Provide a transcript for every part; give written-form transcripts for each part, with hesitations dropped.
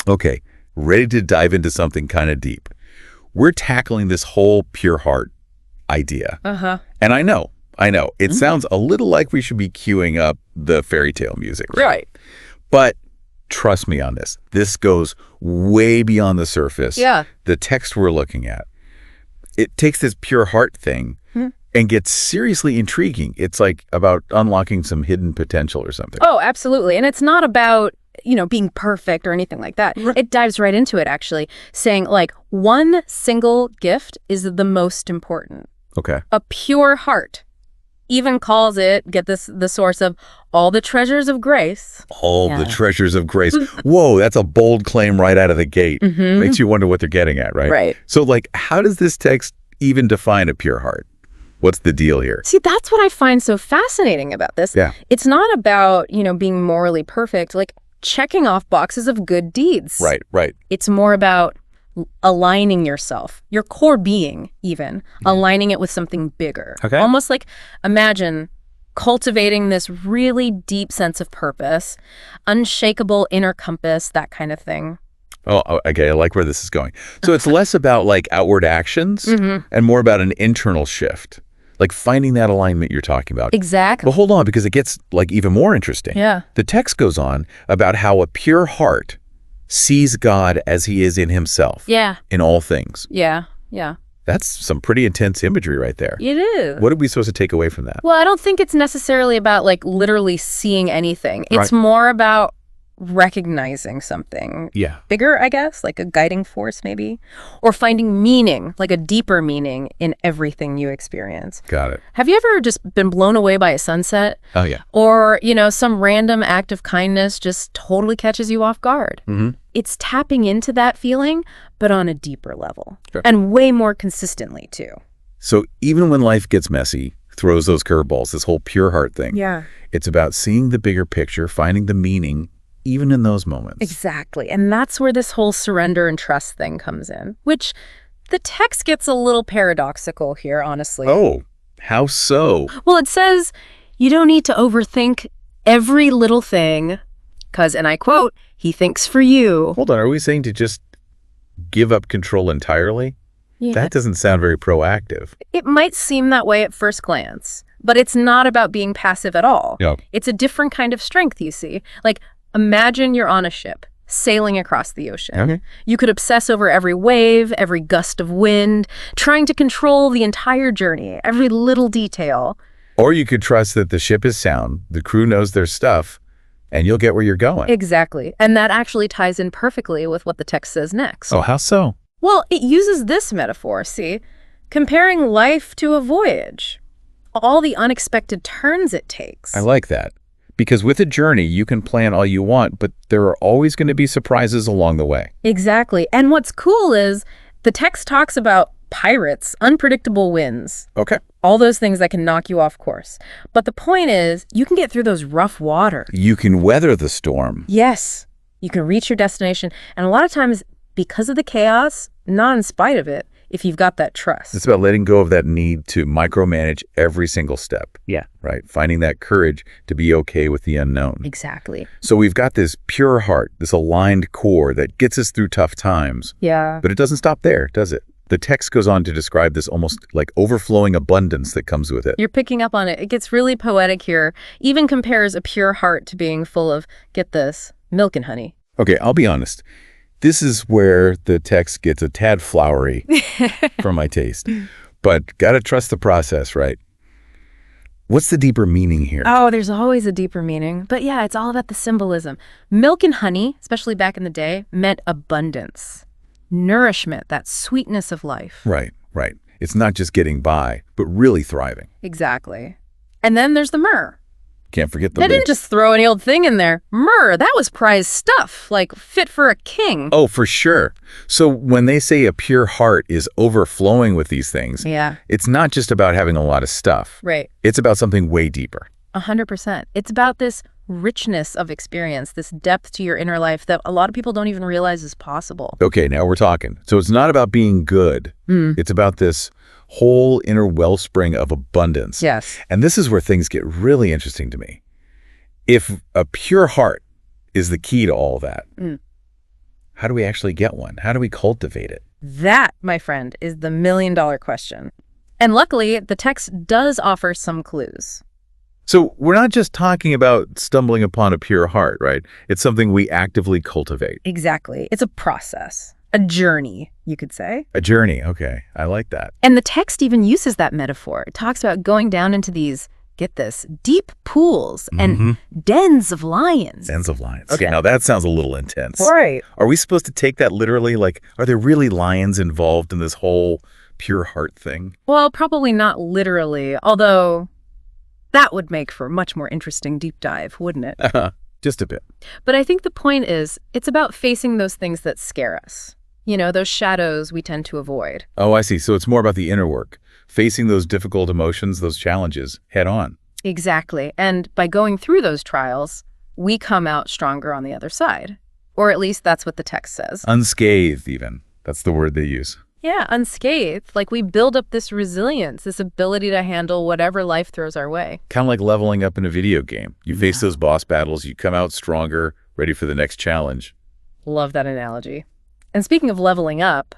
Okay, ready to dive into something kind of deep. We're tackling this whole pure heart idea. And I know, it sounds a little like we should be queuing up the fairy tale music. Right. But trust me on this. This goes way beyond the surface. Yeah. The text we're looking at. It takes this pure heart thing and gets seriously intriguing. It's like about unlocking some hidden potential or something. Oh, absolutely. And it's not about, being perfect or anything like that. Right. It dives right into it, actually, saying, like, one single gift is the most important. Okay. A pure heart. Even calls it, get this, the source of all the treasures of grace. All the treasures of grace. Whoa, that's a bold claim right out of the gate. Makes you wonder what they're getting at, right? Right. So, like, how does this text even define a pure heart? What's the deal here? See, that's what I find so fascinating about this. Yeah. It's not about, being morally perfect, like checking off boxes of good deeds. Right. It's more about aligning yourself, your core being even, aligning it with something bigger. Okay. Almost like, imagine cultivating this really deep sense of purpose, unshakable inner compass, that kind of thing. Oh, okay. I like where this is going. So it's less about like outward actions and more about an internal shift, like finding that alignment you're talking about. Exactly. But hold on, because it gets like even more interesting. Yeah. The text goes on about how a pure heart sees God as he is in himself. Yeah. In all things. Yeah. That's some pretty intense imagery right there. It is. What are we supposed to take away from that? Well, I don't think it's necessarily about like literally seeing anything. It's Right. more about recognizing something Yeah. bigger, I guess, like a guiding force maybe, or finding meaning, like a deeper meaning in everything you experience. Got it. Have you ever just been blown away by a sunset? Oh, yeah. Or, some random act of kindness just totally catches you off guard? It's tapping into that feeling, but on a deeper level. Sure. And way more consistently, too. So even when life gets messy, throws those curveballs, this whole pure heart thing, Yeah. it's about seeing the bigger picture, finding the meaning, even in those moments. Exactly. And that's where this whole surrender and trust thing comes in, which the text gets a little paradoxical here, honestly. Oh, how so? Well, it says you don't need to overthink every little thing because, and I quote, he thinks for you. Hold on, are we saying to just give up control entirely? Yeah. That doesn't sound very proactive. It might seem that way at first glance, but it's not about being passive at all. Yeah. It's a different kind of strength, you see. Like, imagine you're on a ship sailing across the ocean. Okay. You could obsess over every wave, every gust of wind, trying to control the entire journey, every little detail. Or you could trust that the ship is sound, the crew knows their stuff, and you'll get where you're going. Exactly. And that actually ties in perfectly with what the text says next. Oh, how so? Well, it uses this metaphor, see? Comparing life to a voyage. All the unexpected turns it takes. I like that. Because with a journey, you can plan all you want, but there are always going to be surprises along the way. Exactly. And what's cool is the text talks about pirates, unpredictable winds, Okay. all those things that can knock you off course. But the point is, you can get through those rough waters. You can weather the storm. Yes, you can reach your destination. And a lot of times, because of the chaos, not in spite of it, if you've got that trust. It's about letting go of that need to micromanage every single step. Yeah. Right? Finding that courage to be okay with the unknown. Exactly. So we've got this pure heart, this aligned core that gets us through tough times. Yeah. But it doesn't stop there, does it? The text goes on to describe this almost like overflowing abundance that comes with it. You're picking up on it. It gets really poetic here. Even compares a pure heart to being full of, get this, milk and honey. Okay, I'll be honest. This is where the text gets a tad flowery for my taste. But gotta trust the process, right? What's the deeper meaning here? Oh, there's always a deeper meaning. But yeah, it's all about the symbolism. Milk and honey, especially back in the day, meant abundance, nourishment, that sweetness of life. Right. It's not just getting by, but really thriving. Exactly. And then there's the myrrh. Can't forget the They lid. didn't just throw any old thing in there. Myrrh, that was prized stuff, like fit for a king. Oh, for sure. So when they say a pure heart is overflowing with these things, Yeah, it's not just about having a lot of stuff. right. It's about something way deeper. 100%. It's about this richness of experience, this depth to your inner life that a lot of people don't even realize is possible. Okay, now we're talking. So it's not about being good. It's about this whole inner wellspring of abundance. Yes. And this is where things get really interesting to me. If a pure heart is the key to all that, How do we actually get one? How do we cultivate it? That, my friend, is the million-dollar question. And luckily, the text does offer some clues. So we're not just talking about stumbling upon a pure heart, right? It's something we actively cultivate. Exactly. It's a process, a journey, you could say. A journey. Okay. I like that. And the text even uses that metaphor. It talks about going down into these, get this, deep pools and dens of lions. Dens of lions. Okay, now that sounds a little intense. Right. Are we supposed to take that literally? Like, are there really lions involved in this whole pure heart thing? Well, probably not literally, although that would make for a much more interesting deep dive, wouldn't it? Just a bit. But I think the point is, it's about facing those things that scare us. You know, those shadows we tend to avoid. Oh, I see. So it's more about the inner work, facing those difficult emotions, those challenges head on. Exactly. And by going through those trials, we come out stronger on the other side. Or at least that's what the text says. Unscathed, even. That's the word they use. Yeah, unscathed. Like we build up this resilience, this ability to handle whatever life throws our way. Kind of like leveling up in a video game. You face those boss battles, you come out stronger, ready for the next challenge. Love that analogy. And speaking of leveling up,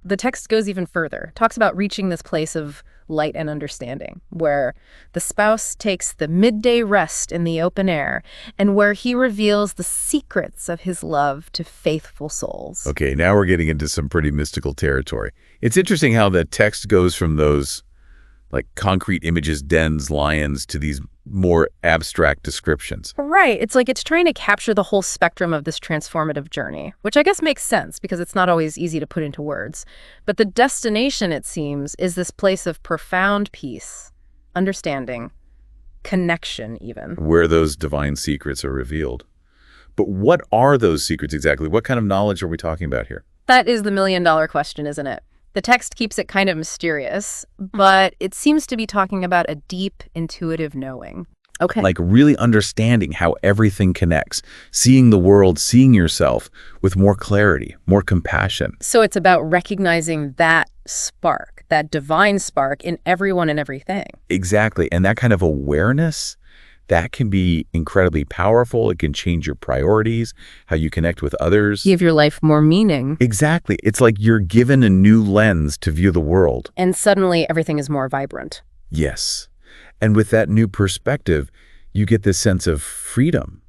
the text goes even further, talks about reaching this place of light and understanding, where the spouse takes the midday rest in the open air and where he reveals the secrets of his love to faithful souls. Okay, now we're getting into some pretty mystical territory. It's interesting how the text goes from those like concrete images, dens, lions, to these more abstract descriptions. Right. It's like it's trying to capture the whole spectrum of this transformative journey, which I guess makes sense because it's not always easy to put into words. But the destination, it seems, is this place of profound peace, understanding, connection even. Where those divine secrets are revealed. But what are those secrets exactly? What kind of knowledge are we talking about here? That is the million-dollar question, isn't it? The text keeps it kind of mysterious, but it seems to be talking about a deep, intuitive knowing. Okay. Like really understanding how everything connects, seeing the world, seeing yourself with more clarity, more compassion. So it's about recognizing that spark, that divine spark in everyone and everything. Exactly. And that kind of awareness, that can be incredibly powerful. It can change your priorities, how you connect with others. Give your life more meaning. Exactly. It's like you're given a new lens to view the world. And suddenly everything is more vibrant. Yes. And with that new perspective, you get this sense of freedom,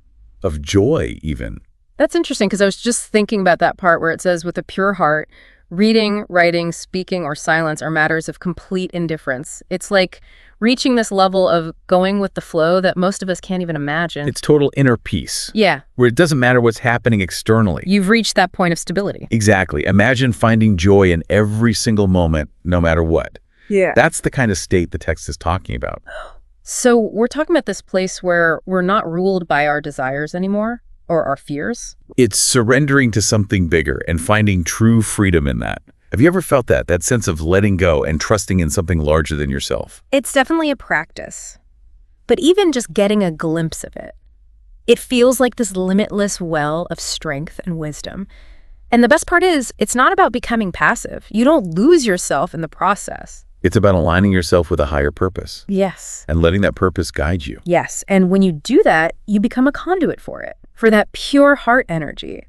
of joy even. That's interesting because I was just thinking about that part where it says, with a pure heart, reading, writing, speaking, or silence are matters of complete indifference. It's like reaching this level of going with the flow that most of us can't even imagine. It's total inner peace. Yeah. Where it doesn't matter what's happening externally. You've reached that point of stability. Exactly. Imagine finding joy in every single moment, no matter what. Yeah. That's the kind of state the text is talking about. So we're talking about this place where we're not ruled by our desires anymore, or our fears. It's surrendering to something bigger and finding true freedom in that. Have you ever felt that sense of letting go and trusting in something larger than yourself? It's definitely a practice. But even just getting a glimpse of it, it feels like this limitless well of strength and wisdom. And the best part is, it's not about becoming passive. You don't lose yourself in the process. It's about aligning yourself with a higher purpose. Yes. And letting that purpose guide you. Yes. And when you do that, you become a conduit for it, for that pure heart energy.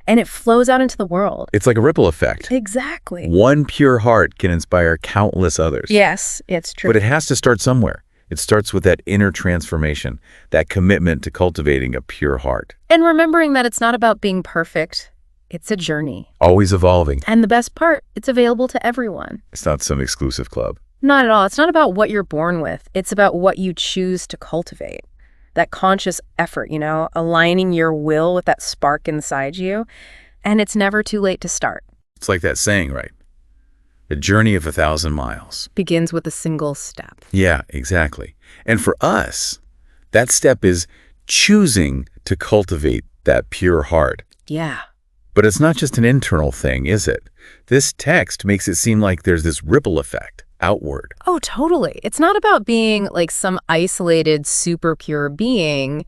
And it flows out into the world. It's like a ripple effect. Exactly. One pure heart can inspire countless others. Yes, it's true. But it has to start somewhere. It starts with that inner transformation, that commitment to cultivating a pure heart. And remembering that it's not about being perfect. It's a journey. Always evolving. And the best part, it's available to everyone. It's not some exclusive club. Not at all. It's not about what you're born with. It's about what you choose to cultivate. That conscious effort, you know, aligning your will with that spark inside you. And it's never too late to start. It's like that saying, right? The journey of 1,000 miles begins with a single step. Yeah, exactly. And for us, that step is choosing to cultivate that pure heart. Yeah. But it's not just an internal thing, is it? This text makes it seem like there's this ripple effect outward. Oh, totally. It's not about being like some isolated, super pure being.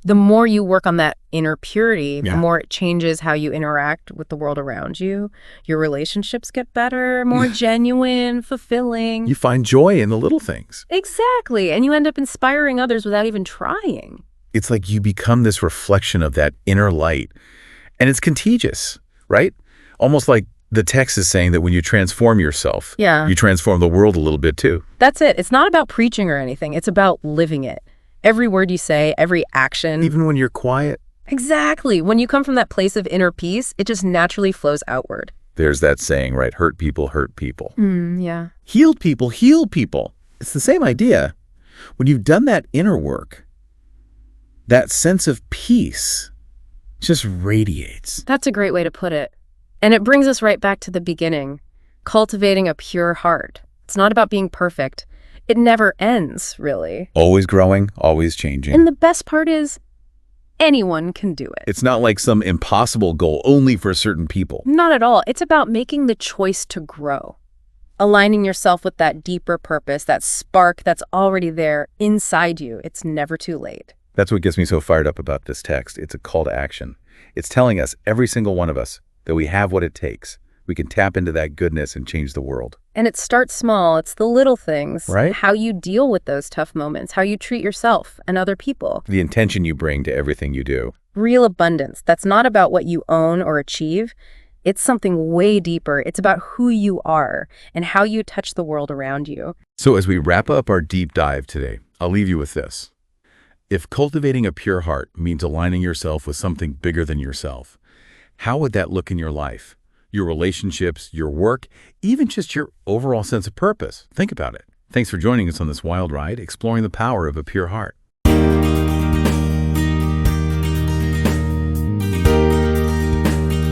The more you work on that inner purity, the more it changes how you interact with the world around you. Your relationships get better, more genuine, fulfilling. You find joy in the little things. Exactly. And you end up inspiring others without even trying. It's like you become this reflection of that inner light. And it's contagious. right? Almost like the text is saying that when you transform yourself, you transform the world a little bit too. That's it. It's not about preaching or anything. It's about living it. Every word you say, every action. Even when you're quiet? Exactly. When you come from that place of inner peace, it just naturally flows outward. There's that saying, right? Hurt people hurt people. Yeah. Healed people heal people. It's the same idea. When you've done that inner work, that sense of peace just radiates. That's a great way to put it. And it brings us right back to the beginning, cultivating a pure heart. It's not about being perfect. It never ends, really. Always growing, always changing. And the best part is, anyone can do it. It's not like some impossible goal only for certain people. Not at all. It's about making the choice to grow. Aligning yourself with that deeper purpose, that spark that's already there inside you. It's never too late. That's what gets me so fired up about this text. It's a call to action. It's telling us, every single one of us, that we have what it takes. We can tap into that goodness and change the world. And it starts small. It's the little things. Right. How you deal with those tough moments, how you treat yourself and other people. The intention you bring to everything you do. Real abundance. That's not about what you own or achieve. It's something way deeper. It's about who you are and how you touch the world around you. So as we wrap up our deep dive today, I'll leave you with this. If cultivating a pure heart means aligning yourself with something bigger than yourself, how would that look in your life? Your relationships, your work, even just your overall sense of purpose? Think about it. Thanks for joining us on this wild ride, exploring the power of a pure heart.